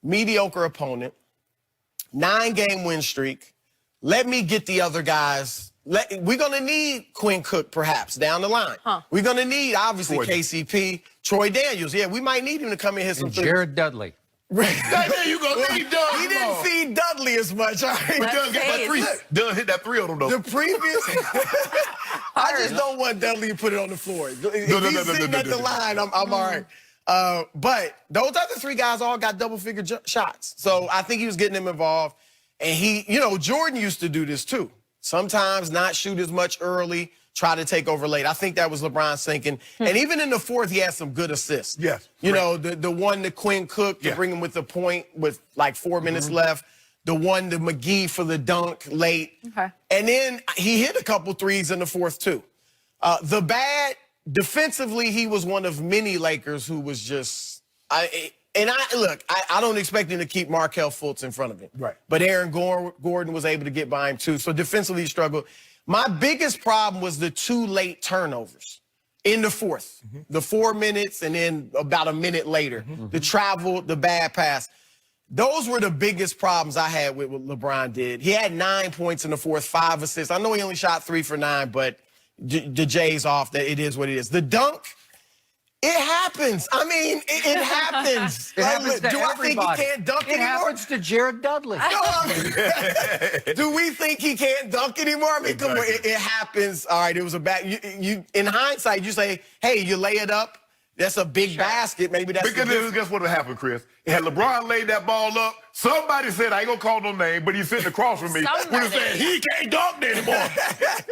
mediocre opponent, 9-game win streak. Let me get the other guys. We're going to need Quinn Cook perhaps down the line. We're going to need, obviously, KCP, Troy Daniels. Yeah, we might need him to come in and hit some threes. Jared Dudley. There you go. He didn't feed Dudley as much. All right? Doug got that three. Doug hit that 3 on him, though. The previous... I just don't want Dudley to put it on the floor. If he's sitting at the line, I'm all right. But those other 3 guys all got double-figure shots. So I think he was getting them involved. And Jordan used to do this too. Sometimes not shoot as much early, try to take over late. I think that was LeBron's thinking. And even in the fourth, he had some good assists. Yes. The one to Quinn Cook to bring him with the point with like 4 minutes left. The one to McGee for the dunk late. Okay. And then he hit a couple threes in the fourth too. The bad, defensively, he was one of many Lakers who was just... I don't expect him to keep Markelle Fultz in front of him. Right. But Aaron Gordon was able to get by him too. So defensively he struggled. My biggest problem was the 2 late turnovers in the fourth. The 4 minutes and then about a minute later. The travel, the bad pass. Those were the biggest problems I had with what LeBron did. He had 9 points in the fourth, 5 assists. I know he only shot 3 for 9, but the J's off. That it is what it is. The dunk. It happens. I mean, it happens. It happens to Do everybody. I think he can't dunk anymore? It happens to Jared Dudley. Do we think he can't dunk anymore? I mean, come on, it happens. All right, it was a bad. You in hindsight, you say, hey, you lay it up. That's a big basket. Maybe that's because guess what would happen, Chris? Had LeBron laid that ball up, somebody said, I ain't gonna call no name, but he's sitting across from me. Would have said he can't dunk anymore.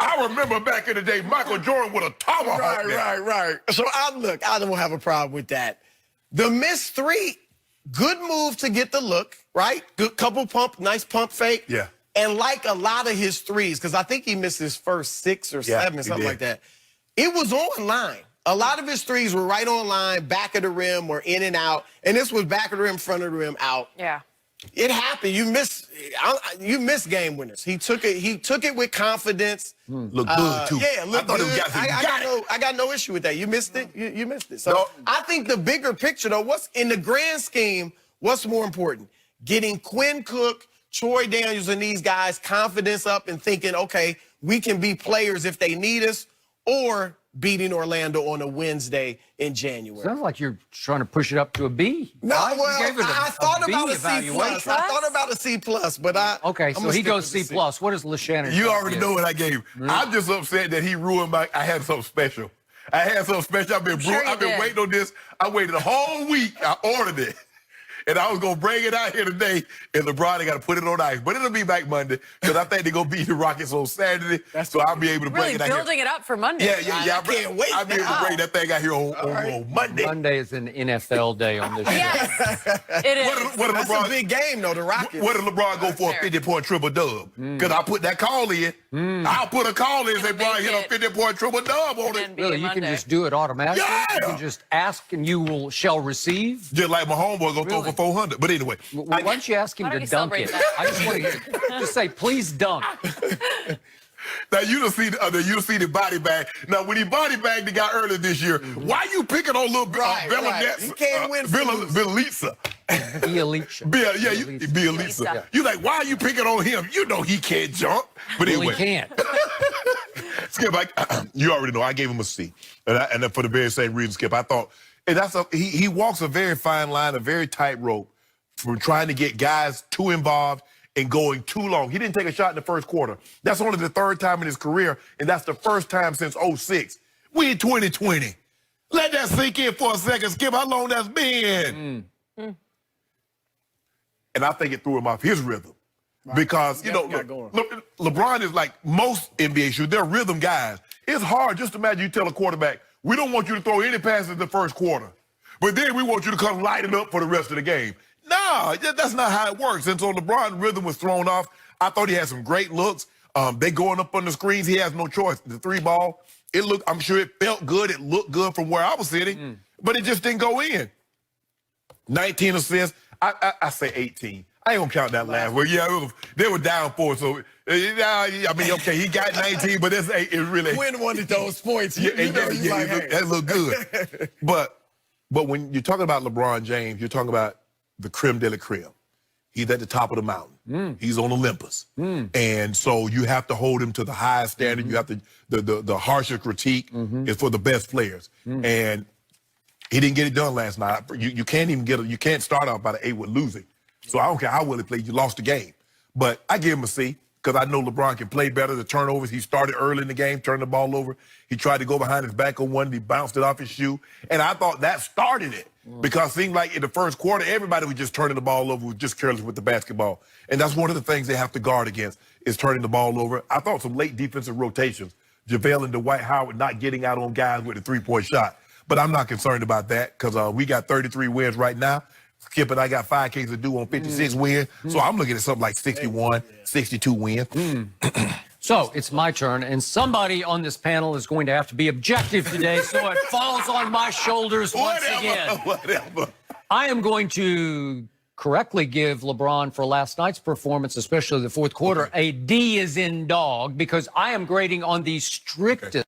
I remember back in the day, Michael Jordan would have tomahawked that. Right. So I don't have a problem with that. The missed 3, good move to get the look, right? Good couple nice pump fake. Yeah. And like a lot of his threes, because I think he missed his first 6 or 7, something like that. It was on line. A lot of his threes were right on line, back of the rim or in and out. And this was back of the rim, front of the rim, out. Yeah. It happened. You miss game winners. He took it with confidence. Look good, too. Yeah, look good. I I got no issue with that. You missed it. You missed it. So I think the bigger picture, though, what's in the grand scheme, what's more important? Getting Quinn Cook, Troy Daniels, and these guys confidence up and thinking, okay, we can be players if they need us, or beating Orlando on a Wednesday in January. Sounds like you're trying to push it up to a B. No, I thought about a C+. I thought about a C+, but Okay, so he goes C+. What is LeShannon? You already know what I gave him. I'm just upset that he ruined I had something special. I've been waiting on this. I waited a whole week. I ordered it. And I was going to bring it out here today, and LeBron, they got to put it on ice. But it'll be back Monday, because I think they're going to beat the Rockets on Saturday, so I'll be able to bring it out here. Really building it up for Monday. Yeah, I can't wait. I'll be able to bring that thing out here on Monday. Monday is an NFL day on this show. Yes, it is. That's a big game, though, the Rockets. What did LeBron go for a 50-point triple-dub? Because I put that call in. I'll put a call in and say, LeBron hit a 50-point triple-dub on it. Really, you can just do it automatically? Yeah! You can just ask and you shall receive? Just like my homeboy going to throw for 400. But anyway. Why don't you ask him to dunk it? I just want to hear just say, please dunk. Now, you see the body bag. Now, when he body bagged the guy earlier this year, why you picking on little Bellinets? He can't win. Bielitsa. Bielitsa. Yeah. You like, why are you picking on him? You know he can't jump. But anyway. He can't. Skip, you already know I gave him a C. And for the very same reason, Skip, I thought, and he walks a very fine line, a very tight rope from trying to get guys too involved and going too long. He didn't take a shot in the first quarter. That's only the 3rd time in his career, and that's the first time since 06. We in 2020. Let that sink in for a second, Skip, how long that's been. And I think it threw him off his rhythm. Right. Because, LeBron is like most NBA shooters. They're rhythm guys. It's hard. Just imagine you tell a quarterback, we don't want you to throw any passes in the first quarter, but then we want you to come light it up for the rest of the game. No, that's not how it works. And so LeBron's rhythm was thrown off. I thought he had some great looks. They going up on the screens. He has no choice. The 3-ball, I'm sure it felt good. It looked good from where I was sitting, but it just didn't go in. 19 assists. I say 18. I ain't gonna count that last one. Yeah, they were down 4, so I mean, okay, he got 19, but it really. Quinn wanted those points. That looked good. But when you're talking about LeBron James, you're talking about the creme de la creme. He's at the top of the mountain. He's on Olympus. And so you have to hold him to the highest standard. You have to, the harsher critique is for the best players. And he didn't get it done last night. You can't even you can't start out by the 8 with losing. So I don't care how well he played, you lost the game. But I give him a C because I know LeBron can play better. The turnovers, he started early in the game, turned the ball over. He tried to go behind his back on one, he bounced it off his shoe. And I thought that started it because it seemed like in the first quarter, everybody was just turning the ball over, was just careless with the basketball. And that's one of the things they have to guard against is turning the ball over. I thought some late defensive rotations, JaVale and Dwight Howard not getting out on guys with a three-point shot. But I'm not concerned about that because we got 33 wins right now. Skip and I got 5 cases to do on 56 wins. So I'm looking at something like 61, 62 wins. So it's my turn, and somebody on this panel is going to have to be objective today, so it falls on my shoulders once again. Whatever. I am going to correctly give LeBron for last night's performance, especially the fourth quarter, a D as in dog, because I am grading on the strictest.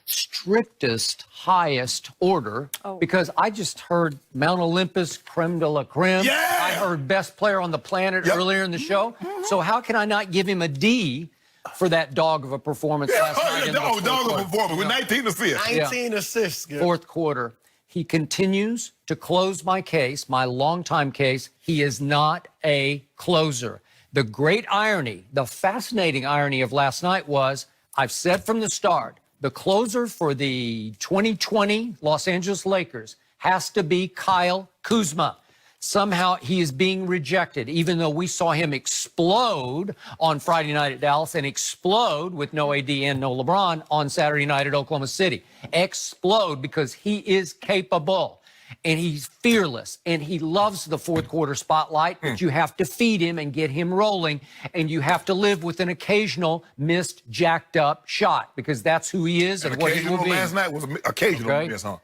Strictest, highest order, because I just heard Mount Olympus, creme de la creme. Yeah! I heard best player on the planet earlier in the show. So how can I not give him a D for that dog of a performance last night in the fourth dog of quarter? a performance with 19 assists. 19 assists. Good. Fourth quarter. He continues to close my case, my longtime case. He is not a closer. The great irony, the fascinating irony of last night was, I've said from the start, the closer for the 2020 Los Angeles Lakers has to be Kyle Kuzma. Somehow he is being rejected, even though we saw him explode on Friday night at Dallas and explode with no AD and no LeBron on Saturday night at Oklahoma City. Explode because he is capable. And he's fearless, and he loves the fourth quarter spotlight, but you have to feed him and get him rolling, and you have to live with an occasional missed, jacked up shot, because that's who he is and what he will be. Last night was an occasional miss, huh?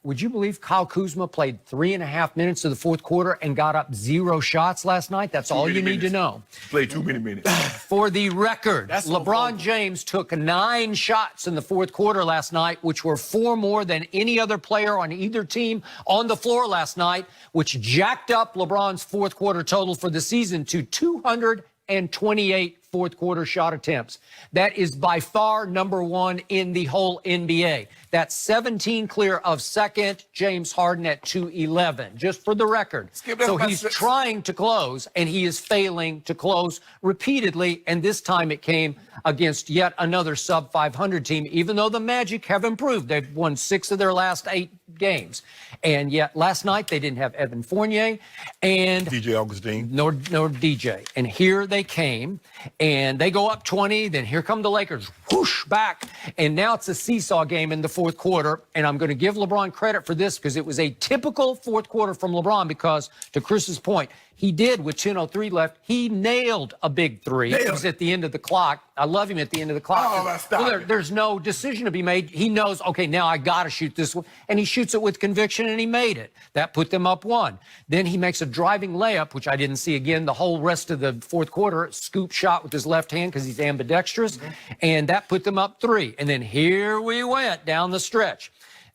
Would you believe Kyle Kuzma played 3.5 minutes of the fourth quarter and got up 0 shots last night? That's all you need to know. Played too many minutes. For the record, That's LeBron James took 9 shots in the fourth quarter last night, which were 4 more than any other player on either team on the floor last night, which jacked up LeBron's fourth quarter total for the season to 228 fourth quarter shot attempts. That is by far #1 in the whole NBA. That's 17 clear of second, James Harden at 211, just for the record. So he's trying to close, and he is failing to close repeatedly, and this time it came against yet another sub-500 team, even though the Magic have improved. They've won 6 of their last 8 games. And yet last night they didn't have Evan Fournier and DJ Augustine. nor DJ. And here they came, and they go up 20, then here come the Lakers, whoosh, back. And now it's a seesaw game in the fourth quarter, and I'm going to give LeBron credit for this because it was a typical fourth quarter from LeBron because, to Chris's point, he did, with 10:03 left, he nailed a big 3. It was at the end of the clock. I love him at the end of the clock. Oh, there's no decision to be made. He knows, okay, now I got to shoot this one. And he shoots it with conviction, and he made it. That put them up 1. Then he makes a driving layup, which I didn't see again the whole rest of the fourth quarter. Scoop shot with his left hand because he's ambidextrous. And that put them up 3. And then here we went down the stretch.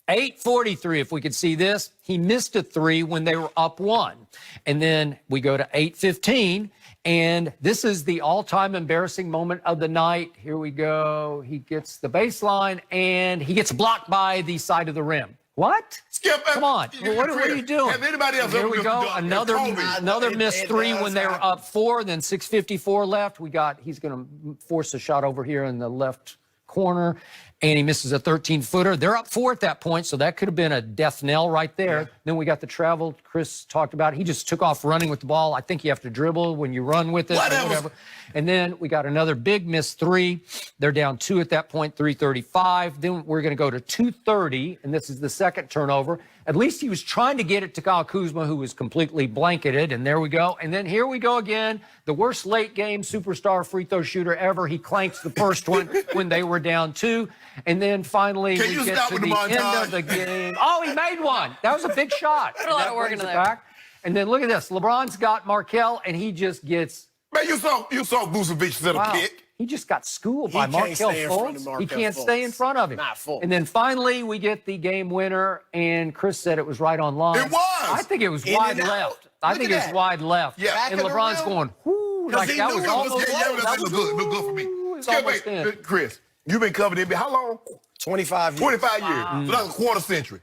8:43, if we could see this. He missed a 3 when they were up 1. And then we go to 8:15, and this is the all-time embarrassing moment of the night. Here we go. He gets the baseline, and he gets blocked by the side of the rim. What? Skip, come on. What are you doing? Have anybody else Here we go. Another missed 3 when they were up 4. Then 6:54 left. He's going to force a shot over here in the left corner, and he misses a 13-footer. They're up 4 at that point, so that could have been a death knell right there. Yeah. Then we got the travel Chris talked about. He just took off running with the ball. I think you have to dribble when you run with it. Whatever. And then we got another big missed 3. They're down 2 at that point, 3:35. Then we're going to go to 2:30, and this is the second turnover. At least he was trying to get it to Kyle Kuzma, who was completely blanketed, and there we go. And then here we go again, the worst late-game superstar free throw shooter ever. He clanks the first one when they were down 2. And then finally we get to the end of the game. Oh, he made one. That was a big shot. Put a lot of work into that. And then look at this. LeBron's got Markelle, and he just gets... Man, you saw Vucevic set a pick. He just got schooled by can't Markel stay in front of Fultz. He Markel can't stay in Fultz. front of him. Not Fultz. And then finally, we get the game winner, and Chris said it was right on line. It was. I think it was In wide and out. left. I Look think at it was that. wide left. Yeah. Back And of the LeBron's rim. going, whoo, 'Cause like he that knew was it was almost good. Yeah, that that was look good for me. It was Skip, almost wait, in. Chris, you've been covering NBA how long? 25 years. 25 years. So that's a quarter century.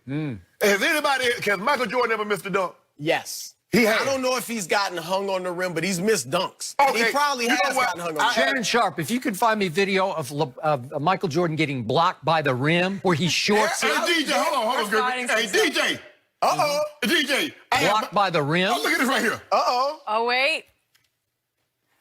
Has anybody, has Michael Jordan ever missed a dunk? Yes. He has. I don't know if he's gotten hung on the rim, but he's missed dunks. Okay. He probably You know has what? gotten hung on the rim. Shannon Sharp, if you could find me video of Michael Jordan getting blocked by the rim where he shorts Hey, it, DJ, hold on, Fighting Hey, DJ. Uh-oh. DJ. blocked by the rim. Oh, look at this right here. Uh-oh. Oh, wait.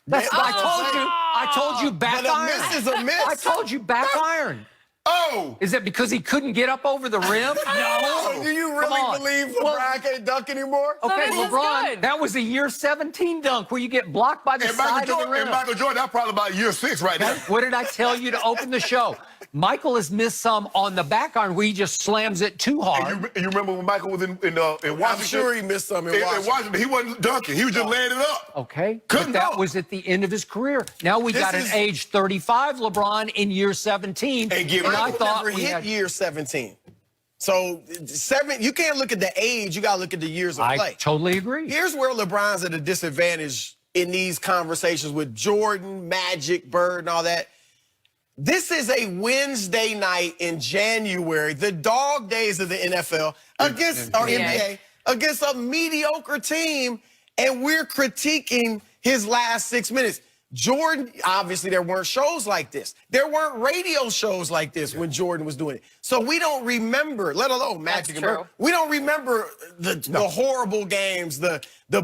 That's Man, I told you back But a iron. miss is a miss. I told you back iron. Oh. Is it because he couldn't get up over the rim? Oh, do you really on. believe Well- LeBron can't dunk anymore? Okay, this is LeBron, good. that was a year 17 dunk where you get blocked by the And side of the rim. Michael Jordan, that's probably about year 6 right now. What did I tell you to open the show? Michael has missed some on the back iron where he just slams it too hard. And you remember when Michael was in Washington? I'm sure he missed some in In Washington. Washington, he wasn't dunking. He was just laying it up. Okay, Couldn't but that dunk. was at the end of his career. Now we This got an is- age 35 LeBron in year 17, And give it and I up. thought never we hit had. year 17. So you can't look at the age, you got to look at the years of I play. totally agree. Here's where LeBron's at a disadvantage in these conversations with Jordan, Magic, Bird, and all that. This is a Wednesday night in January, the dog days of the NFL against or NBA against a mediocre team, and we're critiquing his last 6 minutes. Jordan, obviously, there weren't shows like this. There weren't radio shows like this when Jordan was doing it. So we don't remember, let alone Magic and true. Bird. We don't remember the horrible games, the big